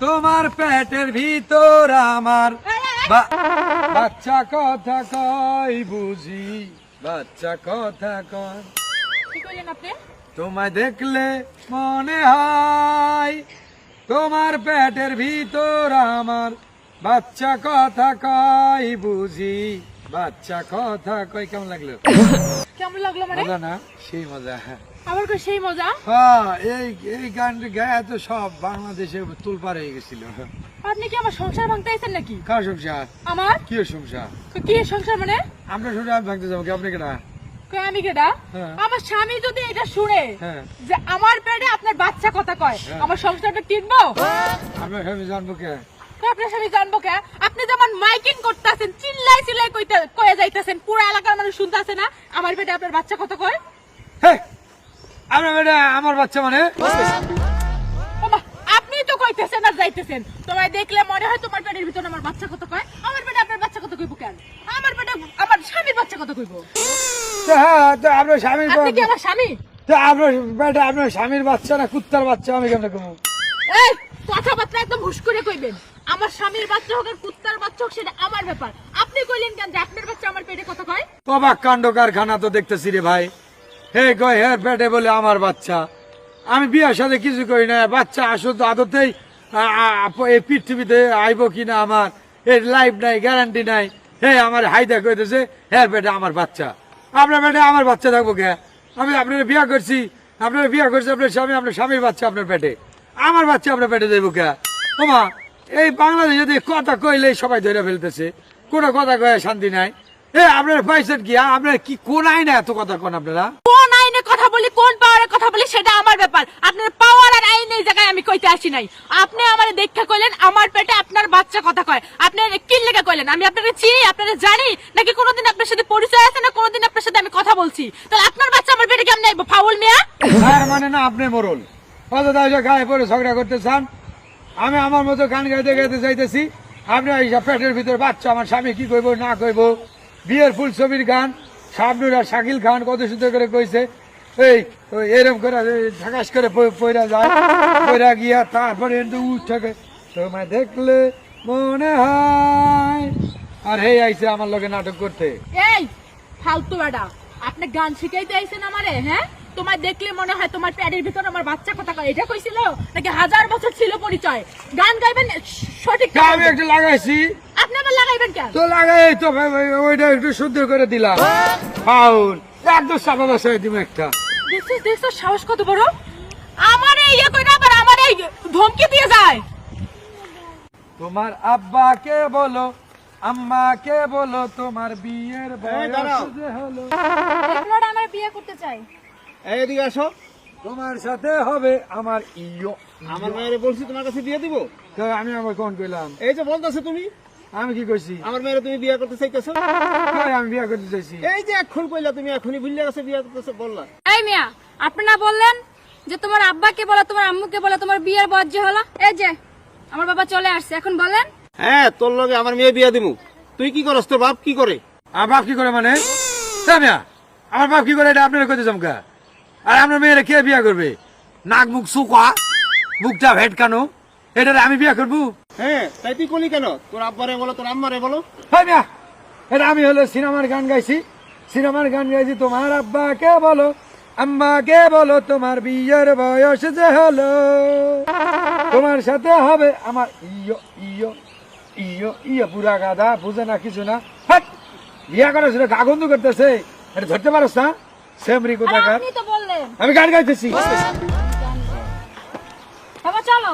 তোমার পেটের ভিতর আমার বাচ্চা কথা কই বুঝি, বাচ্চা কথা কয়। কি কইলেন আপনি? তোমায় দেখলে মনে হয় তোমার পেটের ভিতর আমার বাচ্চা কথা কই বুঝি, বাচ্চা কথা কই। কেমন লাগলো? কেমন লাগলো মানে? মজা না? সেই মজা। আবার কই সেই মজা? হ্যাঁ, এই গানটি গায়ে তো সব বাংলাদেশে তুলপার হয়ে গেছিল। আপনি কি আমার সংসার ভাঙতে আইছেন নাকি? কার সংসার? আমার? কি সংসার? কি সংসার মানে? আমরা শুনে আমি ভাঙতে যাবো কি? আপনি কেনা? কই আমি কেডা? হ্যাঁ। আমার স্বামী যদি এটা শুনে হ্যাঁ। যে আমার পেটে আপনার বাচ্চা কথা কয়, হ্যাঁ। আমার সংসারটা টিকবো? আপনার স্বামী জানবো কে? তো আপনার স্বামী জানবো কে? আপনি যেমন মাইকিং করতেছেন, চিল্লাই চিল্লাই কয়ে যাইতেছেন, পুরো এলাকার মানুষ শুনতেছে না আমার পেটে আপনার বাচ্চা কথা কয়? হ্যাঁ, আপনার বেটা আমার বাচ্চা মানে? ওমা, আপনি তো কইতেছেন আর যাইতেছেন। তোমায় দেখলে মনে হয় তোমার পেটের ভিতরে আমার বাচ্চা কথা কয়। আমার পেটে আপনার বাচ্চা কথা কইব কেন? আমার পেটে আমার স্বামীর বাচ্চা কথা কইব। তো হ্যাঁ, তো আপনার স্বামীর আপনি কি আমার স্বামী? তো আপনার বেটা আপনার স্বামীর বাচ্চা না কুত্তার বাচ্চা? আমি কেমন কমু? এই কথাবার্তা একদম হুশ করে কইবেন। আমার স্বামীর বাচ্চা হোক আর কুত্তার বাচ্চা হোক সেটা আমার ব্যাপার। আপনি কইলেন কেন যে আপনার বাচ্চা আমার পেটে কথা কয়? অবাক কাণ্ড কারখানা তো দেখতেছি রে ভাই। হে কয় হে পেটে বলে আমার বাচ্চা। আমি বিয়ার সাথে কিছু করি না। বাচ্চা আসল তো আদতেই এই পৃথিবীতে আইব কিনা আমার এর লাইফ নাই, গ্যারান্টি নাই। হে আমার হাইদা কইতেছে হ্যাঁ পেটে আমার বাচ্চা। আপনার পেটে আমার বাচ্চা থাকবো কে? আমি আপনার বিয়া করছি, আপনার বিয়া করছি আপনার স্বামী, আপনার স্বামীর বাচ্চা আপনার পেটে। আমার বাচ্চা আপনার পেটে দেবো কে? ওমা, এই বাংলাদেশে যদি কথা কইলে সবাই ধরে ফেলতেছে, কোনো কথা কয়ে শান্তি নাই। এ আপনার পাইছেন কি? আপনার কি কোন আইনে এত কথা কোন আপনারা? কোন আইনে কথা বলি, কোন পাওয়ারের কথা বলি সেটা আমার ব্যাপার। আপনার পাওয়ার আর আইন এই জায়গায় আমি কইতে আসি নাই। আপনি আমারে দেখা কইলেন আমার পেটে আপনার বাচ্চা কথা কয়। আপনি কি লেগে কইলেন? আমি আপনাকে চিনি, আপনাকে জানি নাকি কোনোদিন আপনার সাথে পরিচয় আছে না কোনোদিন আপনার সাথে আমি কথা বলছি? তাহলে আপনার বাচ্চা আমার পেটে কেমনে আইবো? ফাউল মিয়া। হ্যাঁ মানে না, আপনি মরল অযথা এসে গায়ে পরে ঝগড়া করতে চান। আমি আমার মতো গান গাইতে গাইতে চাইতেছি, আপনি এইসব পেটের ভিতরে বাচ্চা আমার স্বামী কি কইব না কইব। বিয়ের ফুল ছবির গান শাবনুর আর শাকিল খান কত সুন্দর করে কইছে। এই এরম করে ঝাকাশ করে পয়রা যায়, পয়রা গিয়া তারপরে উঠে তোমায় দেখলে মনে হয়। আর হে আইছে আমার লগে নাটক করতে। এই ফালতু বেটা, আপনি গান শিখাইতে আইছেন আমারে? হ্যাঁ, তোমার দেখলে মনে হয় তোমার পেটের ভিতরে আমার বাচ্চা কথা কয়, এটা কইছিল নাকি 1000 বছর ছিল পরিচয়? গান গাইবেন সঠিক। আমি একটু লাগাইছি। আপনি আবার লাগাইবেন কেন? তো লাগাই তো ওইটা একটু সুন্দর করে দিলাম। ফাউল একদম চাপা বসাই দিব একটা। দেখছো সাহস কত বড়! আমারে ইয়ে কইরা আবার আমারে ধমকি দিয়ে যায়। তোমার আব্বাকে বলো, আম্মাকে বলো, তোমার বিয়ের বয়স যে হলো। আপনারা আমার বিয়ে করতে চাই। এই এদিকে আসো। তোমার সাথে হবে আমার ইয়ো। আমার মেয়েরে বলছি তোমার কাছে বিয়ে দিব। তো আমি আমার কোন কইলাম? এই যে বলতেছো তুমি, আমি কি কইছি? আমার মেয়েরে তুমি বিয়ে করতে চাইতেছো। কই আমি বিয়ে করতে চাইছি? এই যে এখন কইলা তুমি, এখনই ভুলে গেছে বিয়ে করতেছো বললা। এই মিয়া, আপনি না বললেন যে তোমার আব্বাকে বলো, তোমার আম্মুকে বলো তোমার বিয়ের বয়স যে হলো? এই যে আমার বাবা চলে আসছে, এখন বলেন। হ্যাঁ, তোর লগে আমার মেয়ে বিয়ে দিমু। তুই কি করস? তোর বাপ কি করে? আমার বাপ কি করে মানে? মিয়া, আমার বাপ কি করে এটা আপনারা কইতে চমকা? আর আপনার মেয়েরা কে বিয়ে করবে? নাক মুখ সুকা, মুখটা ভেটকানো, এটারে আমি বিয়ে করবো? হ্যাঁ, তাই তুই কলি কেন? তোর আব্বারে বলো, তোর আম্মারে বলো। হ্যাঁ মিয়া, এটা আমি হলো সিনেমার গান গাইছি। সিনেমার গান গাইছি। তোমার আব্বাকে বলো, আম্মাকে বলো, তোমার বিয়ের বয়স যে হলো, তোমার সাথে হবে আমার ইয়ো ইয়ো ইয়ো ইয়ো। পুরা গাধা, বুঝে না কিছু না। হাট, বিয়া করা ছিল গাগন্ধ করতেছে, এটা ধরতে পারস না? সেমরি কোথাকার। আপনি তো বললেন। আমি গান গাইতেছি। বাবা চলো।